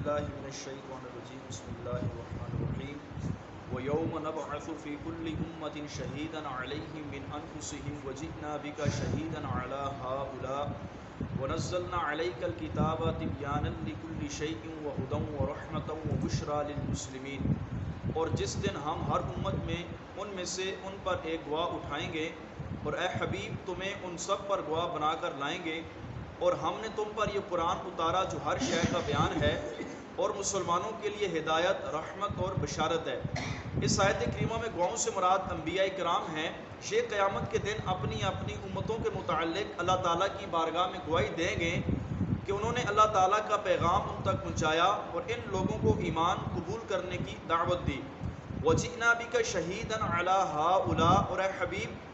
باللہ من الشیطان الرجیم بسم اللہ الرحمن الرحیم وَيَوْمَ نَبْعَثُ فِي كُلِّ أُمَّةٍ شَهِيدًا عَلَيْهِمْ مِنْ أَنفُسِهِمْ وَجِئْنَا بِكَ شَهِيدًا عَلَى هَؤُلَاءِ وَنَزَّلْنَا عَلَيْكَ الْكِتَابَ تِبْيَانًا لِكُلِّ شَيْءٍ وَهُدًى وَرَحْمَةً وَبُشْرَى لِلْمُسْلِمِينَ۔ اور جس دن ہم ہر امت میں ان سے ان پر ایک گواہ اٹھائیں گے، اور اے حبیب تمہیں ان سب پر گواہ بنا کر لائیں گے، اور ہم نے تم پر یہ قرآن اتارا جو ہر شے کا بیان ہے اور مسلمانوں کے لیے ہدایت، رحمت اور بشارت ہے۔ اس آیت کریمہ میں گواہوں سے مراد انبیاء کرام ہیں۔ یہ قیامت کے دن اپنی اپنی امتوں کے متعلق اللہ تعالیٰ کی بارگاہ میں گواہی دیں گے کہ انہوں نے اللہ تعالیٰ کا پیغام ان تک پہنچایا اور ان لوگوں کو ایمان قبول کرنے کی دعوت دی۔ وَجِئْنَا بِكَ شَهِيدًا عَلَى هَؤُلَاءِ، اور اے حبیب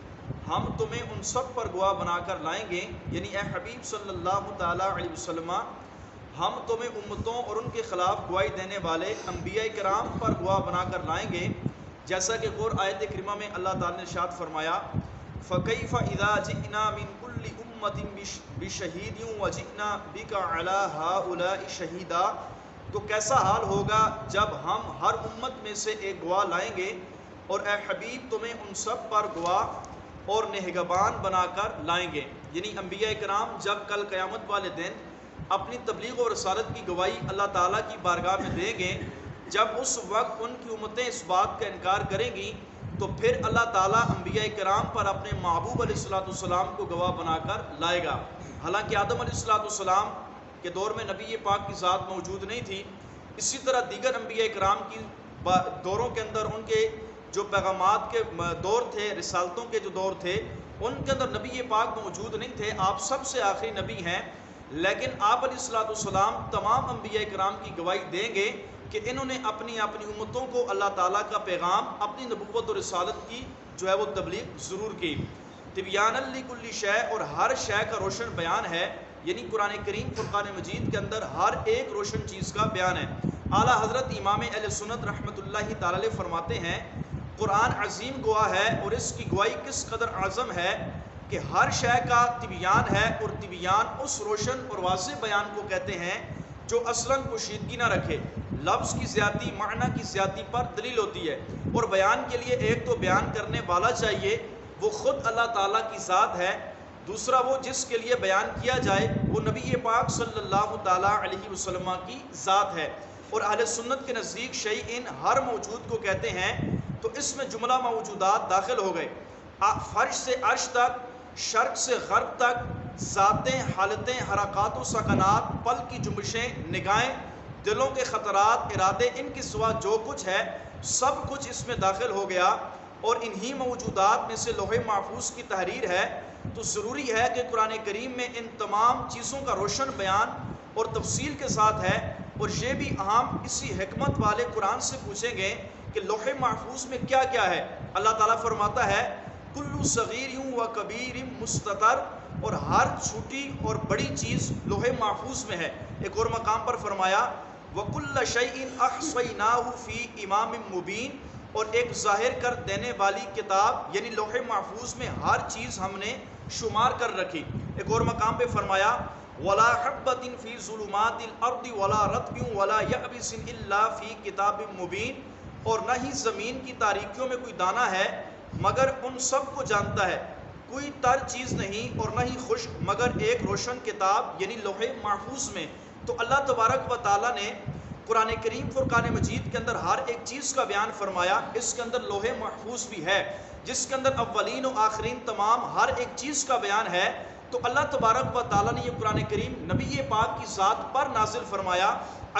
ہم تمہیں ان سب پر گواہ بنا کر لائیں گے، یعنی اے حبیب صلی اللہ تعالیٰ علیہ وسلم ہم تمہیں امتوں اور ان کے خلاف گواہی دینے والے انبیاء کرام پر گواہ بنا کر لائیں گے، جیسا کہ اور آیت کریمہ میں اللہ تعالیٰ نے ارشاد فرمایا فَكَيْفَ إِذَا جِئْنَا مِن كُلِّ أُمَّةٍ بِشَهِيدٍ وَجِئْنَا بِكَ عَلَى هَؤُلَاءِ شَهِيدًا، تو کیسا حال ہوگا جب ہم ہر امت میں سے ایک گواہ لائیں گے اور اے حبیب تمہیں ان سب پر گواہ اور نگہبان بنا کر لائیں گے۔ یعنی انبیاء کرام جب کل قیامت والے دن اپنی تبلیغ اور رسالت کی گواہی اللہ تعالیٰ کی بارگاہ میں دیں گے، جب اس وقت ان کی امتیں اس بات کا انکار کریں گی تو پھر اللہ تعالیٰ انبیاء کرام پر اپنے محبوب علیہ السلام کو گواہ بنا کر لائے گا۔ حالانکہ آدم علیہ السلام کے دور میں نبی پاک کی ذات موجود نہیں تھی، اسی طرح دیگر انبیاء کرام کی دوروں کے اندر ان کے جو پیغامات کے دور تھے، رسالتوں کے جو دور تھے، ان کے اندر نبی پاک موجود نہیں تھے۔ آپ سب سے آخری نبی ہیں، لیکن آپ علیہ السلام تمام انبیاء کرام کی گواہی دیں گے کہ انہوں نے اپنی امتوں کو اللہ تعالیٰ کا پیغام، اپنی نبوت اور رسالت کی جو ہے وہ تبلیغ ضرور کی۔ تبیانًا لکل شیء، اور ہر شے کا روشن بیان ہے، یعنی قرآن کریم فرقان مجید کے اندر ہر ایک روشن چیز کا بیان ہے۔ اعلیٰ حضرت امام اہل سنت رحمۃ اللہ تعالی علیہ فرماتے ہیں قرآن عظیم گواہ ہے، اور اس کی گواہی کس قدر اعظم ہے کہ ہر شے کا تبیان ہے، اور تبیان اس روشن اور واضح بیان کو کہتے ہیں جو اصلاً پوشیدگی نہ رکھے، لفظ کی زیادتی معنی کی زیادتی پر دلیل ہوتی ہے۔ اور بیان کے لیے ایک تو بیان کرنے والا چاہیے، وہ خود اللہ تعالیٰ کی ذات ہے، دوسرا وہ جس کے لیے بیان کیا جائے وہ نبی پاک صلی اللہ تعالیٰ علیہ وسلم کی ذات ہے۔ اور اہل سنت کے نزدیک شیئن ہر موجود کو کہتے ہیں، تو اس میں جملہ موجودات داخل ہو گئے، فرش سے عرش تک، شرق سے غرب تک، ذاتیں، حالتیں، حرکات و سکنات، پل کی جنبشیں، نگاہیں، دلوں کے خطرات، ارادے، ان کے سوا جو کچھ ہے سب کچھ اس میں داخل ہو گیا۔ اور انہی موجودات میں سے لوح محفوظ کی تحریر ہے، تو ضروری ہے کہ قرآن کریم میں ان تمام چیزوں کا روشن بیان اور تفصیل کے ساتھ ہے۔ اور یہ بھی ہم اسی حکمت والے قرآن سے پوچھیں گے کہ لوح محفوظ میں کیا کیا ہے۔ اللہ تعالیٰ فرماتا ہے کل صغیر و کبیر مستطر، اور ہر چھوٹی اور بڑی چیز لوح محفوظ میں ہے۔ ایک اور مقام پر فرمایا وَكُلَّ شَيْءٍ أَحْصَيْنَاهُ فِي إِمَامٍ مُبِينٍ، اور ایک ظاہر کر دینے والی کتاب یعنی لوح محفوظ میں ہر چیز ہم نے شمار کر رکھی۔ ایک اور مقام پہ فرمایا وَلَا حَبَّةٍ فِي ظُلُمَاتِ الْأَرْضِ وَلَا رَطْبٍ وَلَا يَأْبِسٍ إِلَّا فِي كِتَابٍ مُبِينٍ، اور نہ ہی زمین کی تاریکیوں میں کوئی دانہ ہے مگر ان سب کو جانتا ہے، کوئی تر چیز نہیں اور نہ ہی خشک مگر ایک روشن کتاب یعنی لوح محفوظ میں۔ تو اللہ تبارک و تعالیٰ نے قرآن کریم فرقان مجید کے اندر ہر ایک چیز کا بیان فرمایا، اس کے اندر لوح محفوظ بھی ہے جس کے اندر اولین و آخرین تمام ہر ایک چیز کا بیان ہے۔ تو اللہ تبارک و تعالیٰ نے یہ قرآن کریم نبی پاک کی ذات پر نازل فرمایا۔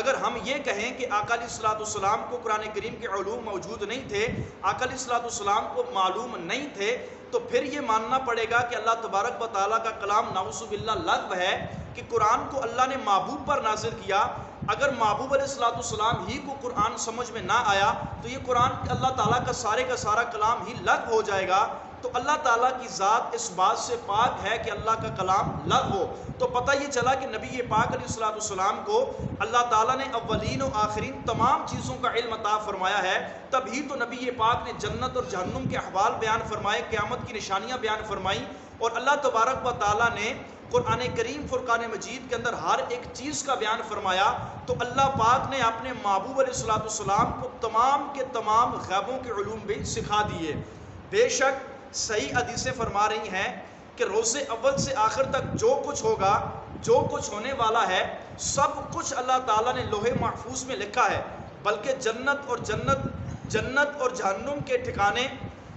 اگر ہم یہ کہیں کہ آقا علیہ السلام کو قرآن کریم کے علوم موجود نہیں تھے، آقا علیہ السلام کو معلوم نہیں تھے، تو پھر یہ ماننا پڑے گا کہ اللہ تبارک و تعالیٰ کا کلام نعوذ باللہ لغو ہے، کہ قرآن کو اللہ نے محبوب پر نازل کیا۔ اگر محبوب علیہ السلام ہی کو قرآن سمجھ میں نہ آیا تو یہ قرآن اللہ تعالیٰ کا سارا کلام ہی لغو ہو جائے گا۔ تو اللہ تعالیٰ کی ذات اس بات سے پاک ہے کہ اللہ کا کلام لغو ہو۔ تو پتہ یہ چلا کہ نبی پاک علیہ السلام کو اللہ تعالیٰ نے اولین و آخرین تمام چیزوں کا علم عطا فرمایا ہے، تب ہی تو نبی پاک نے جنت اور جہنم کے احوال بیان فرمائے، قیامت کی نشانیاں بیان فرمائیں، اور اللہ تبارک و تعالیٰ نے قرآن کریم فرقان مجید کے اندر ہر ایک چیز کا بیان فرمایا تو اللہ پاک نے اپنے محبوب علیہ الصلوۃ والسلام کو تمام کے تمام غیبوں کے علوم بھی سکھا دیے۔ بے شک صحیح حدیثیں فرما رہی ہیں کہ روز اول سے آخر تک جو کچھ ہوگا، جو کچھ ہونے والا ہے، سب کچھ اللہ تعالیٰ نے لوح محفوظ میں لکھا ہے، بلکہ جنت اور جہنم کے ٹھکانے،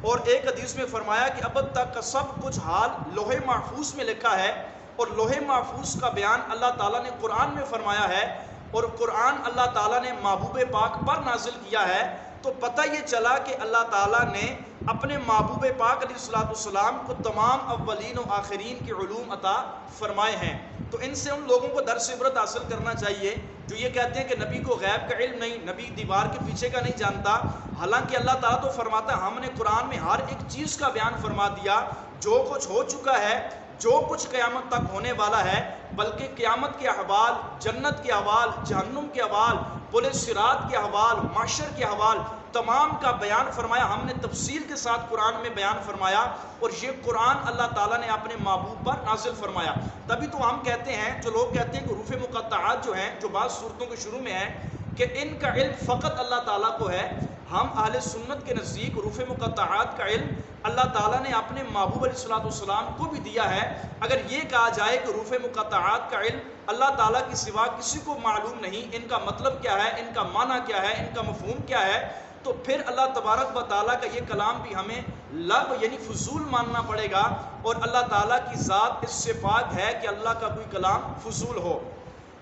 اور ایک حدیث میں فرمایا کہ اب تک کا سب کچھ حال لوح محفوظ میں لکھا ہے، اور لوح محفوظ کا بیان اللہ تعالیٰ نے قرآن میں فرمایا ہے، اور قرآن اللہ تعالیٰ نے محبوب پاک پر نازل کیا ہے۔ تو پتہ یہ چلا کہ اللہ تعالیٰ نے اپنے محبوب پاک علیہ الصلوۃ والسلام کو تمام اولین و آخرین کے علوم عطا فرمائے ہیں۔ تو ان سے ان لوگوں کو درس عبرت حاصل کرنا چاہیے جو یہ کہتے ہیں کہ نبی کو غیب کا علم نہیں، نبی دیوار کے پیچھے کا نہیں جانتا، حالانکہ اللہ تعالیٰ تو فرماتا ہے ہم نے قرآن میں ہر ایک چیز کا بیان فرما دیا، جو کچھ ہو چکا ہے، جو کچھ قیامت تک ہونے والا ہے، بلکہ قیامت کے احوال، جنت کے احوال، جہنم کے احوال، پل صراط کے احوال، محشر کے احوال، تمام کا بیان فرمایا، ہم نے تفصیل کے ساتھ قرآن میں بیان فرمایا، اور یہ قرآن اللہ تعالیٰ نے اپنے محبوب پر نازل فرمایا۔ تبھی تو ہم کہتے ہیں، جو لوگ کہتے ہیں کہ حروف مقطعات جو ہیں، جو بعض صورتوں کے شروع میں ہیں، کہ ان کا علم فقط اللہ تعالیٰ کو ہے، ہم اہل سنت کے نزدیک حروف مقطعات کا علم اللہ تعالیٰ نے اپنے محبوب علیہ الصلوۃ والسلام کو بھی دیا ہے۔ اگر یہ کہا جائے کہ حروف مقطعات کا علم اللہ تعالیٰ کے سوا کسی کو معلوم نہیں، ان کا مطلب کیا ہے، ان کا معنی کیا ہے، ان کا مفہوم کیا ہے، تو پھر اللہ تبارک و تعالیٰ کا یہ کلام بھی ہمیں لغو یعنی فضول ماننا پڑے گا، اور اللہ تعالیٰ کی ذات اس سے پاک ہے کہ اللہ کا کوئی کلام فضول ہو۔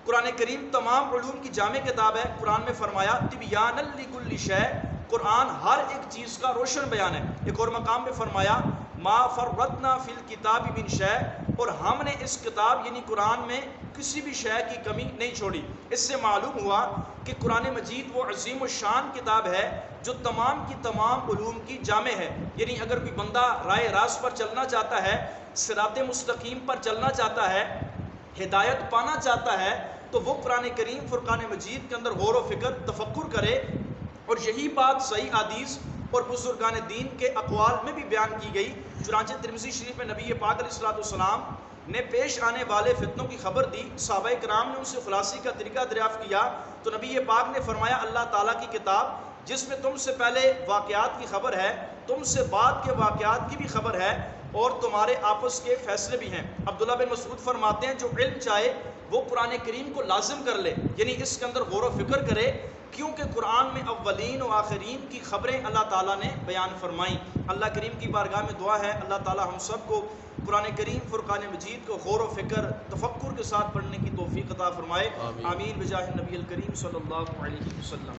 قرآن کریم تمام علوم کی جامع کتاب ہے۔ قرآن میں فرمایا تبیانا لکل شیء، قرآن ہر ایک چیز کا روشن بیان ہے۔ ایک اور مقام میں فرمایا ما فرطنا فی الکتاب من شیء، اور ہم نے اس کتاب یعنی قرآن میں کسی بھی شے کی کمی نہیں چھوڑی۔ اس سے معلوم ہوا کہ قرآن مجید وہ عظیم الشان کتاب ہے جو تمام کی تمام علوم کی جامع ہے۔ یعنی اگر کوئی بندہ راہ راست پر چلنا چاہتا ہے، صراط مستقیم پر چلنا چاہتا ہے، ہدایت پانا چاہتا ہے، تو وہ قرآن کریم فرقان مجید کے اندر غور و فکر تفکر کرے، اور یہی بات صحیح حدیث اور بزرگان دین کے اقوال میں بھی بیان کی گئی۔ چنانچہ ترمذی شریف میں نبی پاک علیہ الصلوۃ والسلام نے پیش آنے والے فتنوں کی خبر دی، صحابہ کرام نے ان سے خلاصی کا طریقہ دریافت کیا، تو نبی پاک نے فرمایا اللہ تعالیٰ کی کتاب جس میں تم سے پہلے واقعات کی خبر ہے، تم سے بعد کے واقعات کی بھی خبر ہے، اور تمہارے آپس کے فیصلے بھی ہیں۔ عبداللہ بن مسعود فرماتے ہیں جو علم چاہے وہ قرآن کریم کو لازم کر لے، یعنی اس کے اندر غور و فکر کرے، کیونکہ قرآن میں اولین و آخرین کی خبریں اللہ تعالیٰ نے بیان فرمائیں۔ اللہ کریم کی بارگاہ میں دعا ہے اللہ تعالیٰ ہم سب کو قرآن کریم فرقان مجید کو غور و فکر تفکر کے ساتھ پڑھنے کی توفیق عطا فرمائے، آمین بجاہ النبی الکریم صلی اللہ علیہ وسلم۔